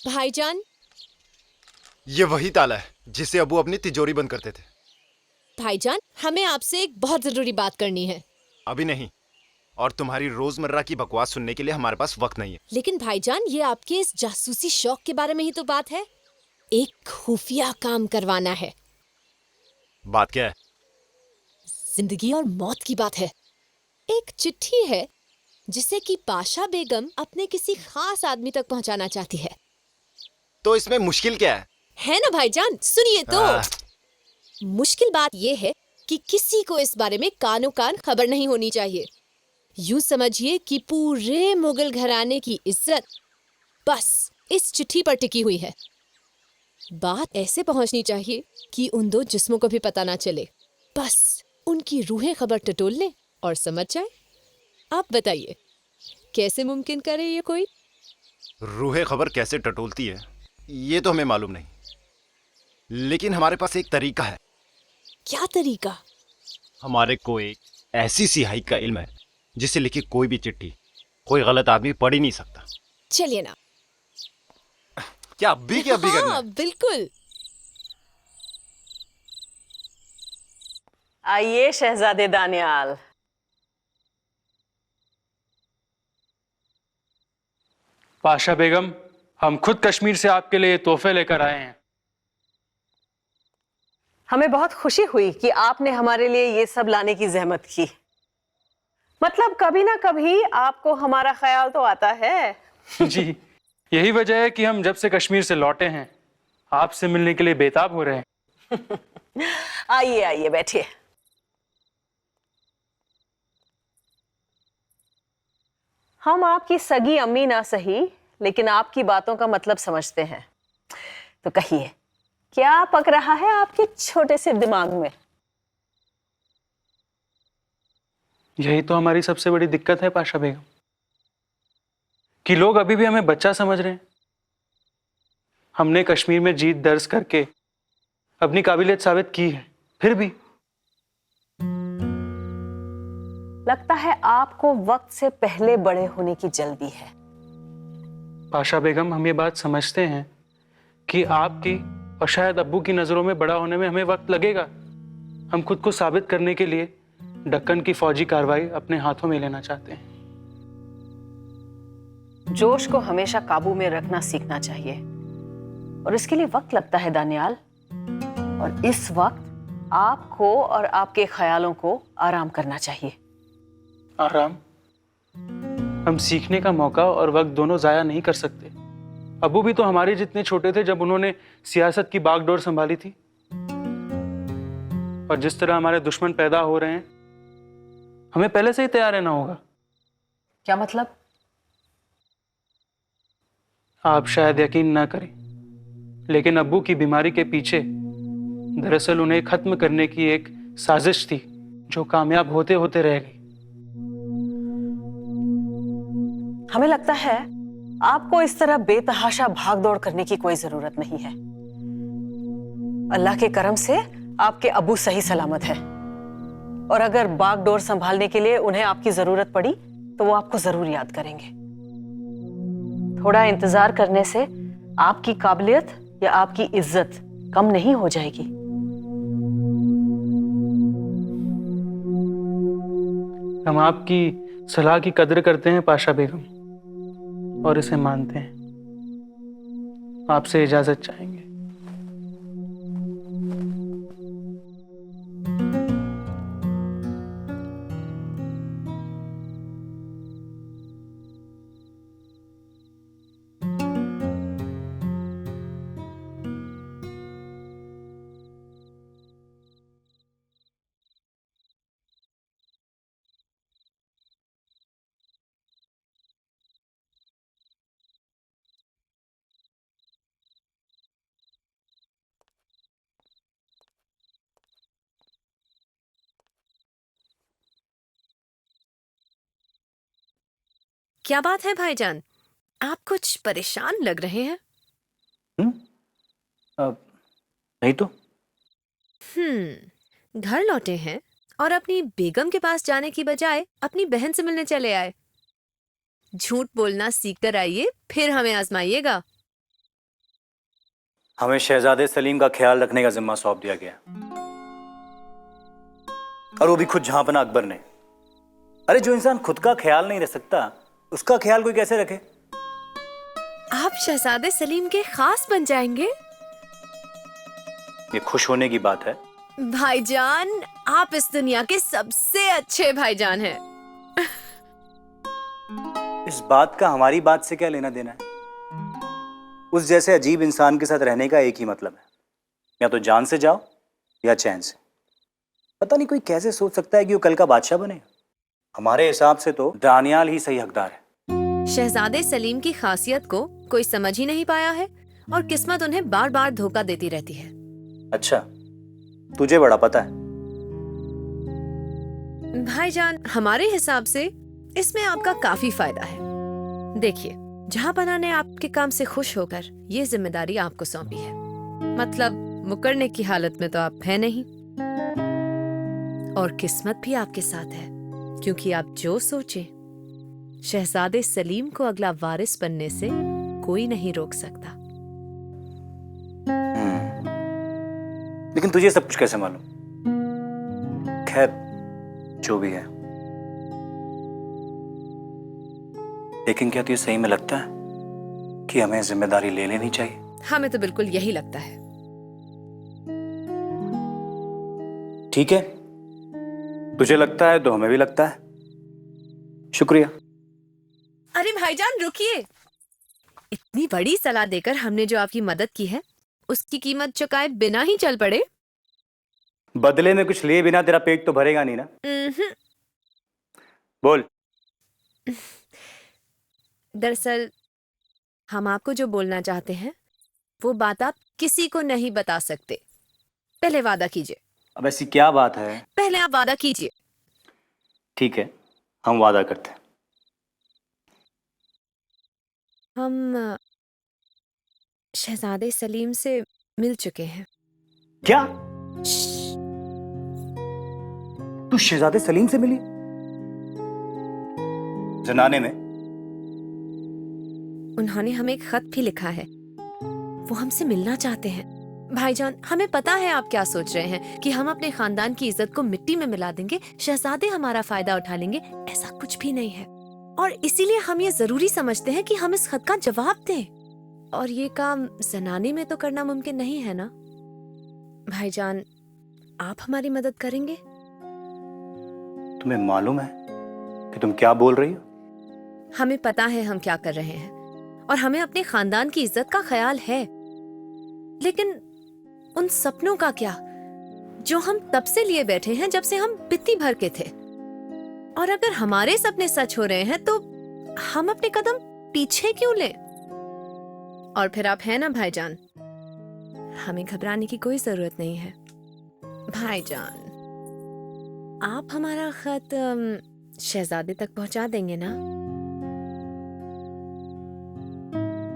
भाईजान, ये वही ताला है जिससे अबू अपनी तिजोरी बंद करते थे। भाईजान, हमें आपसे एक बहुत जरूरी बात करनी है। अभी नहीं, और तुम्हारी रोजमर्रा की बकवास सुनने के लिए हमारे पास वक्त नहीं है। लेकिन भाईजान, ये आपके इस जासूसी शौक के बारे में ही तो बात है। एक खुफिया काम करवाना है। बात क्या है? जिंदगी और मौत की बात है। एक चिट्ठी है जिसे कि पाशा बेगम अपने किसी खास आदमी तक पहुंचाना चाहती है। तो इसमें मुश्किल क्या है ना भाईजान? सुनिए तो। है? मुश्किल बात यह है कि किसी को इस बारे में कानो कान खबर नहीं होनी चाहिए। यूं समझिए कि पूरे मुगल घराने की इज्जत बस इस चिट्ठी पर टिकी हुई है। बात ऐसे पहुंचनी चाहिए कि उन दो जिस्मों को भी पता ना चले, बस उनकी रूहें खबर टटोल लें और समझ जाए। आप बताइए, कैसे मुमकिन करे ये कोई? रूहे खबर कैसे टटोलती है ये तो हमें मालूम नहीं, लेकिन हमारे पास एक तरीका है। क्या तरीका? हमारे को एक ऐसी सिहाई का इल्म है जिससे लिखी कोई भी चिट्ठी कोई गलत आदमी पढ़ ही नहीं सकता। चलिए ना। क्या अभी करना हाँ, है? बिल्कुल। आइए शहजादे दानियाल। पाशा बेगम, हम खुद कश्मीर से आपके लिए तोहफे लेकर आए हैं। हमें बहुत खुशी हुई कि आपने हमारे लिए ये सब लाने की जहमत की। मतलब कभी ना कभी आपको हमारा ख्याल तो आता है। जी, यही वजह है कि हम जब से कश्मीर से लौटे हैं आपसे मिलने के लिए बेताब हो रहे हैं। आइए आइए बैठिए। हम आपकी सगी अम्मी ना सही, लेकिन आपकी बातों का मतलब समझते हैं। तो कहिए, क्या पक रहा है आपके छोटे से दिमाग में? यही तो हमारी सबसे बड़ी दिक्कत है पाशा बेगम, कि लोग अभी भी हमें बच्चा समझ रहे हैं। हमने कश्मीर में जीत दर्ज करके अपनी काबिलियत साबित की है, फिर भी लगता है आपको वक्त से पहले बड़े होने की जल्दी है। पाशा बेगम, हम ये बात समझते हैं कि आपकी और शायद अब्बू की नजरों में बड़ा होने में हमें वक्त लगेगा। हम खुद को साबित करने के लिए दक्कन की फौजी कार्रवाई अपने हाथों में लेना चाहते हैं। जोश को हमेशा काबू में रखना सीखना चाहिए, और इसके लिए वक्त लगता है दानियाल। और इस वक्त आपको और आपके ख्यालों को आराम करना चाहिए। आराम? हम सीखने का मौका और वक्त दोनों जाया नहीं कर सकते। अबू भी तो हमारे जितने छोटे थे जब उन्होंने सियासत की बागडोर संभाली थी। और जिस तरह हमारे दुश्मन पैदा हो रहे हैं, हमें पहले से ही तैयार रहना होगा। क्या मतलब? आप शायद यकीन ना करें, लेकिन अब्बू की बीमारी के पीछे दरअसल उन्हें खत्म करने की एक साजिश थी जो कामयाब होते होते रह गई। हमें लगता है आपको इस तरह बेतहाशा भागदौड़ करने की कोई जरूरत नहीं है। अल्लाह के करम से आपके अबू सही सलामत है, और अगर बागडोर संभालने के लिए उन्हें आपकी जरूरत पड़ी तो वो आपको जरूर याद करेंगे। थोड़ा इंतजार करने से आपकी काबिलियत या आपकी इज्जत कम नहीं हो जाएगी। हम आपकी सलाह की कदर करते हैं पाशा बेगम, और इसे मानते हैं। आपसे इजाजत चाहेंगे। क्या बात है भाईजान? आप कुछ परेशान लग रहे हैं। नहीं तो। घर लौटे हैं और अपनी बेगम के पास जाने की बजाय अपनी बहन से मिलने चले आए। झूठ बोलना सीख कर आइए, फिर हमें आजमाइएगा। हमें शहजादे सलीम का ख्याल रखने का जिम्मा सौंप दिया गया, और वो भी खुद जहांपना अकबर ने। अरे जो इंसान खुद का ख्याल नहीं रख सकता, उसका ख्याल कोई कैसे रखे? आप शहजादे सलीम के खास बन जाएंगे। ये खुश होने की बात है। भाईजान, आप इस दुनिया के सबसे अच्छे भाईजान हैं। इस बात का हमारी बात से क्या लेना देना है? उस जैसे अजीब इंसान के साथ रहने का एक ही मतलब है, या तो जान से जाओ या चैन से। पता नहीं कोई कैसे सोच सकता है कि वो कल का बादशाह बने। हमारे हिसाब से तो दानियाल ही सही हकदार है। शहजादे सलीम की खासियत को कोई समझ ही नहीं पाया है और किस्मत उन्हें बार बार धोखा देती रहती है। अच्छा, तुझे बड़ा पता है। भाईजान, हमारे हिसाब से इसमें आपका काफी फायदा है। देखिए, जहांपना ने आपके काम से खुश होकर ये जिम्मेदारी आपको सौंपी है। मतलब मुकरने की हालत में तो आप है नहीं, और किस्मत भी आपके साथ है, क्योंकि आप जो सोचे शहजादे सलीम को अगला वारिस बनने से कोई नहीं रोक सकता। लेकिन तुझे सब कुछ कैसे मालूम? खैर, जो भी है, लेकिन क्या तुझे सही में लगता है कि हमें जिम्मेदारी ले लेनी चाहिए? हमें तो बिल्कुल यही लगता है। ठीक है, तुझे लगता है तो हमें भी लगता है। शुक्रिया। अरे भाईजान, रुकिए। इतनी बड़ी सलाह देकर हमने जो आपकी मदद की है, उसकी कीमत चुकाए बिना ही चल पड़े। बदले में कुछ लिए बिना तेरा पेट तो भरेगा नहीं ना? बोल। दरअसल हम आपको जो बोलना चाहते हैं वो बात आप किसी को नहीं बता सकते। पहले वादा कीजिए। अब ऐसी क्या बात है? पहले आप वादा कीजिए। ठीक है, हम वादा करते हैं। हम शहजादे सलीम से मिल चुके हैं। क्या? तू शहजादे सलीम से मिली? जनाने में? उन्होंने हमें एक खत भी लिखा है। वो हमसे मिलना चाहते हैं। भाईजान, हमें पता है आप क्या सोच रहे हैं कि हम अपने खानदान की इज्जत को मिट्टी में मिला देंगे, शहजादे हमारा फायदा उठा लेंगे। ऐसा कुछ भी नहीं है, और इसीलिए हम ये जरूरी समझते हैं कि हम इस खत का जवाब दें। और ये काम जनाने में तो करना मुमकिन नहीं है ना। भाईजान, आप हमारी मदद करेंगे? तुम्हें मालूम है कि तुम क्या बोल रही हो? हमें पता है हम क्या कर रहे हैं, और हमें अपने खानदान की इज्जत का ख्याल है। लेकिन उन सपनों का क्या जो हम तब से लिए बैठे हैं जब से हम पित्ती भर के थे। और अगर हमारे सपने सच हो रहे हैं तो हम अपने कदम पीछे क्यों लें? और फिर आप हैं ना भाईजान, हमें घबराने की कोई जरूरत नहीं है। भाईजान, आप हमारा खत शहजादे तक पहुंचा देंगे ना?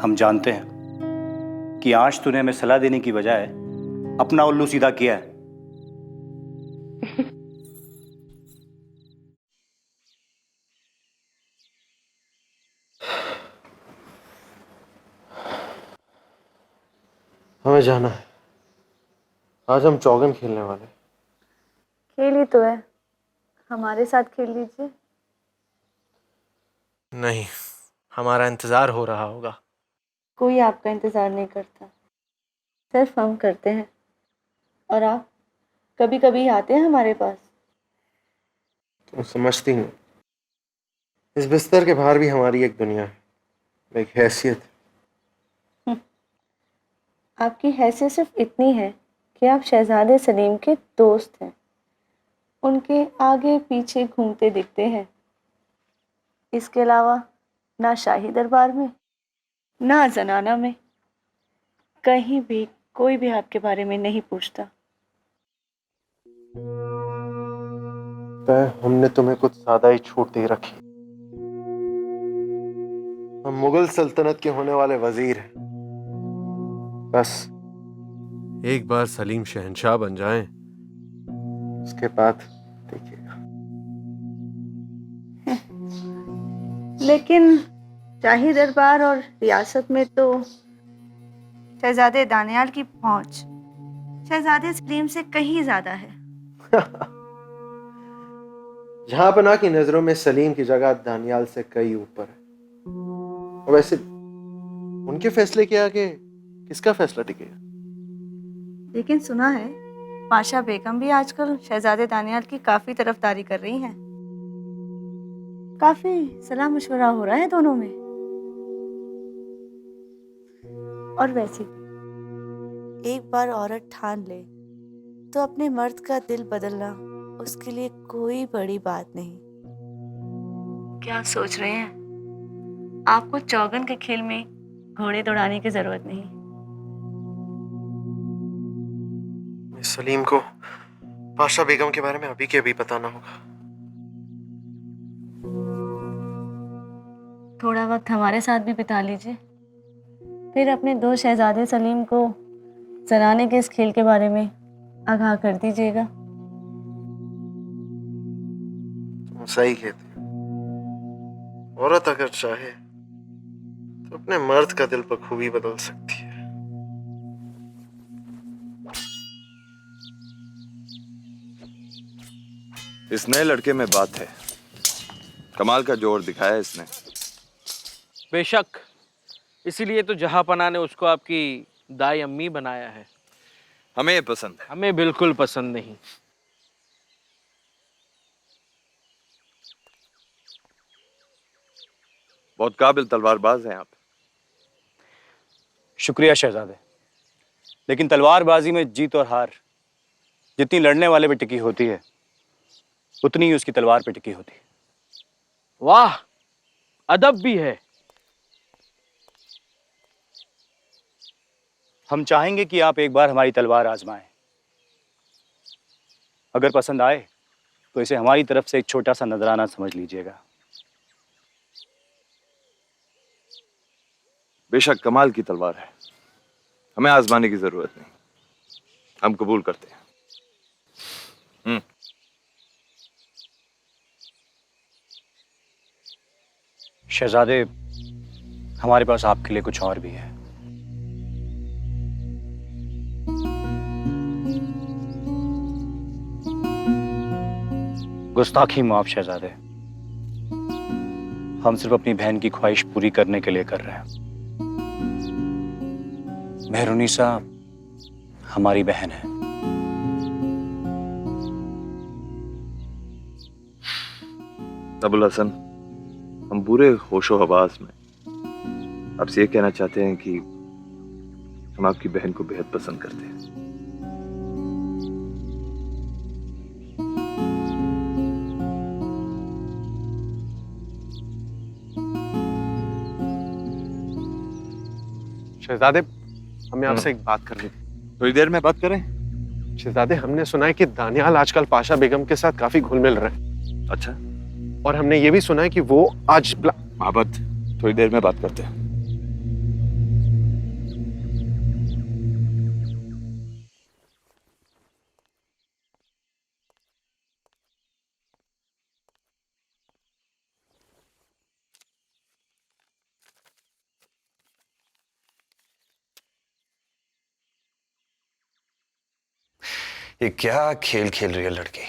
हम जानते हैं कि आज तूने हमें सलाह देने की बजाय अपना उल्लू सीधा किया है। हमें जाना है। आज हम चौगन खेलने वाले। खेल ही तो है, हमारे साथ खेल लीजिए। नहीं, हमारा इंतजार हो रहा होगा। कोई आपका इंतजार नहीं करता, सिर्फ हम करते हैं। और आप कभी कभी आते हैं हमारे पास। तुम समझती नहीं, इस बिस्तर के बाहर भी हमारी एक दुनिया है, एक हैसियत। आपकी हैसियत सिर्फ इतनी है कि आप शहजादे सलीम के दोस्त हैं, उनके आगे पीछे घूमते दिखते हैं। इसके अलावा ना शाही दरबार में, ना जनाना में, कहीं भी कोई भी आपके बारे में नहीं पूछता। हमने तुम्हें कुछ ज्यादा ही छूट दे रखी। हम मुगल सल्तनत के होने वाले वजीर हैं। बस एक बार सलीम शहंशाह बन जाएं, उसके बाद देखिएगा। लेकिन शाही दरबार और रियासत में तो शहजादे दानियाल की पहुंच शहजादे सलीम से कहीं ज्यादा है। जहां पना की नजरों में सलीम की जगह दानियाल से कई ऊपर है। और वैसे उनके फैसले के आगे किसका फैसला टिकेगा? लेकिन सुना है पाशा बेगम भी आजकल शहजादे दानियाल की काफी तरफदारी कर रही हैं। काफी सलाह मशवरा हो रहा है दोनों में। और वैसे एक बार औरत ठान ले तो अपने मर्द का दिल बदलना उसके लिए कोई बड़ी बात नहीं। क्या सोच रहे हैं? आपको चौगन के खेल में घोड़े दौड़ाने की जरूरत नहीं। सलीम को पाशा बेगम के बारे में अभी के अभी पता ना होगा। थोड़ा वक्त हमारे साथ भी बिता लीजिए, फिर अपने दो शहजादे सलीम को जनाने के इस खेल के बारे में आगाह कर दीजिएगा। तुम सही कहते हो। औरत अगर चाहे तो अपने मर्द का दिल बखूबी बदल सकती है। इस नए लड़के में बात है। कमाल का जोर दिखाया है इसने। बेशक, इसीलिए तो जहांपनाह ने उसको आपकी दाई अम्मी बनाया है। हमें ये पसंद है। हमें बिल्कुल पसंद नहीं। बहुत काबिल तलवारबाज हैं आप। शुक्रिया शहजादे, लेकिन तलवारबाजी में जीत और हार जितनी लड़ने वाले पे टिकी होती है उतनी ही उसकी तलवार पे टिकी होती है। वाह, अदब भी है। हम चाहेंगे कि आप एक बार हमारी तलवार आजमाएं। अगर पसंद आए तो इसे हमारी तरफ से एक छोटा सा नजराना समझ लीजिएगा। बेशक कमाल की तलवार है, हमें आजमाने की जरूरत नहीं। हम कबूल करते हैं। शहजादे, हमारे पास आपके लिए कुछ और भी है। गुस्ताखी माफ शहजादे, हम सिर्फ अपनी बहन की ख्वाहिश पूरी करने के लिए कर रहे हैं। मेहरुनिसा हमारी बहन है। अबुल हसन, हम पूरे होशो हवास में आपसे ये कहना चाहते हैं कि हम आपकी बहन को बेहद पसंद करते हैं। शहजादे, हमें आपसे एक बात करनी थी। थोड़ी देर में बात करें। शहजादे, हमने सुना है कि दानियाल आजकल पाशा बेगम के साथ काफी घुल मिल रहे हैं। अच्छा, और हमने ये भी सुना है कि वो आज मोहब्बत, थोड़ी देर में बात करते हैं। ये क्या खेल खेल रही है लड़की।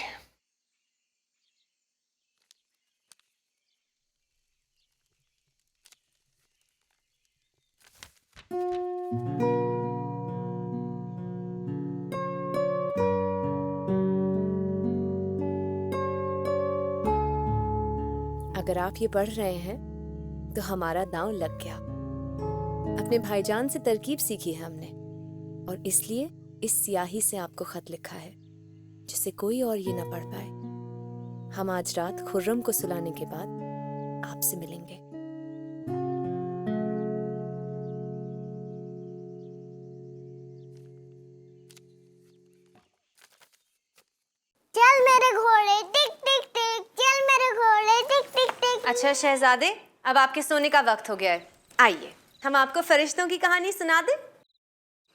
अगर आप ये पढ़ रहे हैं तो हमारा दांव लग गया। अपने भाईजान से तरकीब सीखी है हमने, और इसलिए इस स्याही से आपको खत लिखा है जिसे कोई और ये ना पढ़ पाए। हम आज रात खुर्रम को सुलाने के बाद आपसे मिलेंगे। चल मेरे घोड़े टिक टिक टिक, चल मेरे घोड़े टिक टिक टिक। अच्छा शहजादे, अब आपके सोने का वक्त हो गया है। आइए हम आपको फरिश्तों की कहानी सुना दें।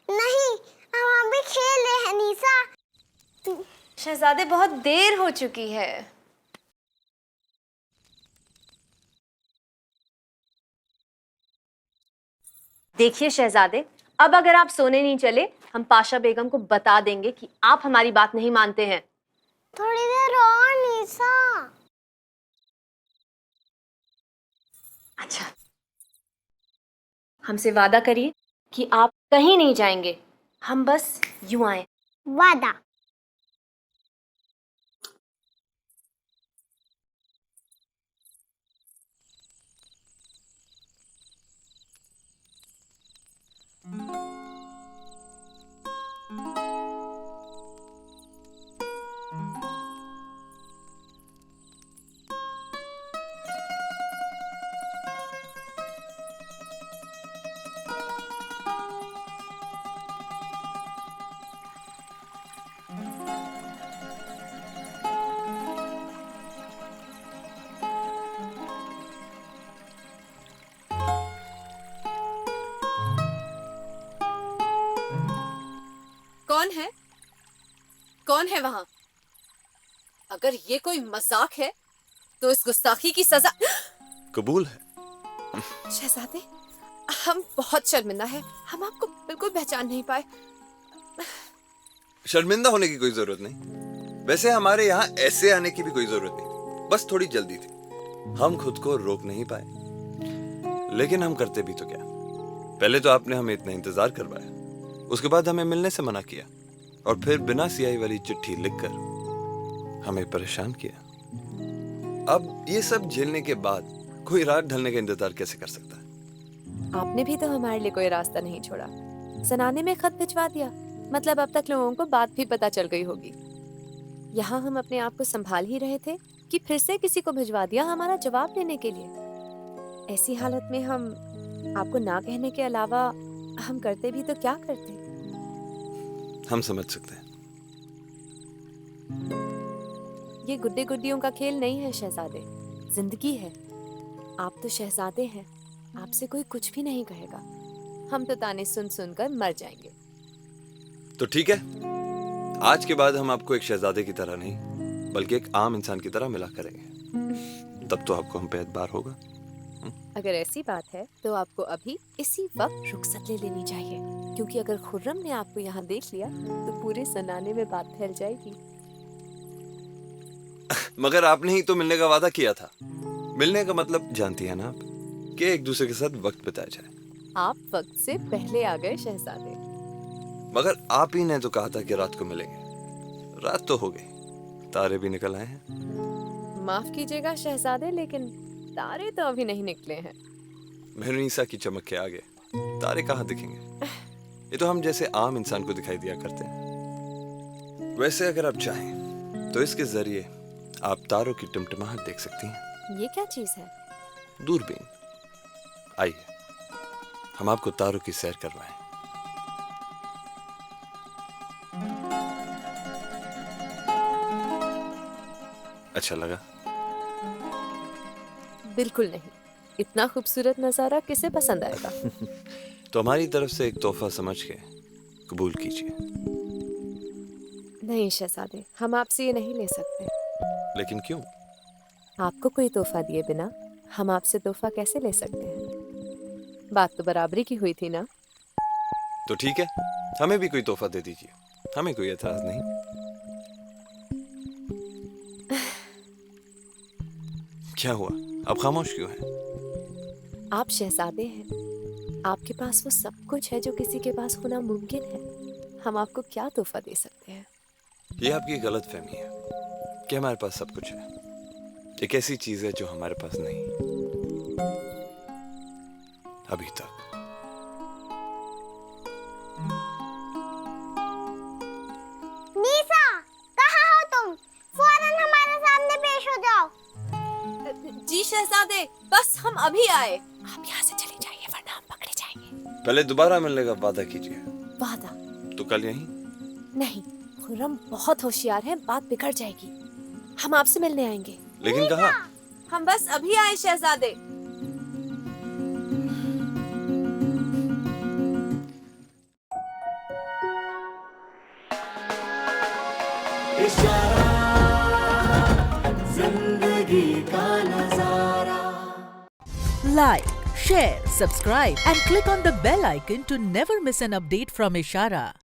नहीं, हम अभी खेल रहे हैं निशा। शहजादे, बहुत देर हो चुकी है। देखिए शहजादे, अब अगर आप सोने नहीं चले, हम पाशा बेगम को बता देंगे कि आप हमारी बात नहीं मानते हैं। थोड़ी देर और निशा। अच्छा, हमसे वादा करिए कि आप कहीं नहीं जाएंगे, हम बस यूं आए। वादा। कौन है? कौन है वहां? अगर ये कोई मजाक है तो इस गुस्ताखी की सजा। कबूल है। शहजादे, हम बहुत शर्मिंदा हैं, हम आपको बिल्कुल पहचान नहीं पाए। शर्मिंदा होने की कोई जरूरत नहीं। वैसे हमारे यहाँ ऐसे आने की भी कोई जरूरत नहीं, बस थोड़ी जल्दी थी। हम खुद को रोक नहीं पाए, लेकिन हम करते भी तो क्या। पहले तो आपने हमें इतना इंतजार करवाया, उसके बाद हमें मिलने से मना किया, और फिर बिना सियाही वाली चिट्ठी लिखकर हमें परेशान किया। अब ये सब झेलने के बाद कोई रात ढलने का इंतजार कैसे कर सकता है? आपने भी तो हमारे लिए कोई रास्ता नहीं छोड़ा। जनाने में खत भिजवा दिया, मतलब अब तक लोगों को बात भी पता चल गई होगी। यहाँ हम अपने आप को संभाल ही रहे थे कि फिर से किसी को भिजवा दिया हमारा जवाब देने के लिए। ऐसी हालत में हम आपको ना कहने के अलावा हम करते भी तो क्या करते? हम समझ सकते हैं। ये गुड्डे गुड्डियों का खेल नहीं है शहजादे, जिंदगी है। आप तो शहजादे हैं, आपसे कोई कुछ भी नहीं कहेगा। हम तो ताने सुन सुनकर मर जाएंगे। तो ठीक है, आज के बाद हम आपको एक शहजादे की तरह नहीं बल्कि एक आम इंसान की तरह मिला करेंगे। तब तो आपको हम पे एतबार होगा। अगर ऐसी बात है तो आपको अभी इसी वक्त रुखसत ले लेनी चाहिए, क्योंकि अगर खुर्रम ने आपको यहाँ देख लिया तो पूरे सनाने में बात फैल जाएगी। मगर आपने ही तो मिलने का वादा किया था। मिलने का मतलब जानती है ना आप, कि एक दूसरे के साथ वक्त बिताया जाए। आप वक्त से पहले आ गए शहजादे। मगर आप ही ने तो कहा था कि रात को मिलेंगे। रात तो हो गई, तारे भी निकल आए हैं। माफ कीजिएगा शहजादे, लेकिन तारे तो अभी नहीं निकले हैं। मेहरुनिसा की चमक के आगे तारे कहाँ दिखेंगे? ये तो हम जैसे आम इंसान को दिखाई दिया करते हैं। वैसे अगर आप चाहें तो इसके जरिए आप तारों की टिमटिमाहट देख सकती हैं। ये क्या चीज है? दूरबीन। आइए, हम आपको तारों की सैर करवाएं। अच्छा लगा? बिल्कुल नहीं। इतना खूबसूरत नजारा किसे पसंद आएगा? तो हमारी तरफ से एक तोहफा समझ के कबूल कीजिए। नहीं शहजादे, हम आपसे ये नहीं ले सकते। लेकिन क्यों? आपको कोई तोहफा दिए बिना हम आपसे तोहफा कैसे ले सकते हैं? बात तो बराबरी की हुई थी ना? तो ठीक है, हमें भी कोई तोहफा दे दीजिए, हमें कोई एतराज नहीं। क्या हुआ, आप खामोश क्यों हैं? आप शहजादे हैं, आपके पास वो सब कुछ है जो किसी के पास होना मुमकिन है। हम आपको क्या तोहफा दे सकते हैं? ये आपकी गलत फहमी है कि हमारे पास सब कुछ है। एक ऐसी चीज है जो हमारे पास नहीं अभी तक। निशा, कहाँ हो तुम? फौरन हमारे सामने पेश हो जाओ। जी शहजादे, बस हम अभी आए। आप यहाँ से चले जाइए वरना हम पकड़े जाएंगे। पहले दोबारा मिलने का वादा कीजिए। वादा? तो कल यहीं? नहीं, खुर्रम बहुत होशियार है, बात बिगड़ जाएगी। हम आपसे मिलने आएंगे। लेकिन कहाँ? हम बस अभी आए शहजादे। Like, share, subscribe and click on the bell icon to never miss an update from Ishara.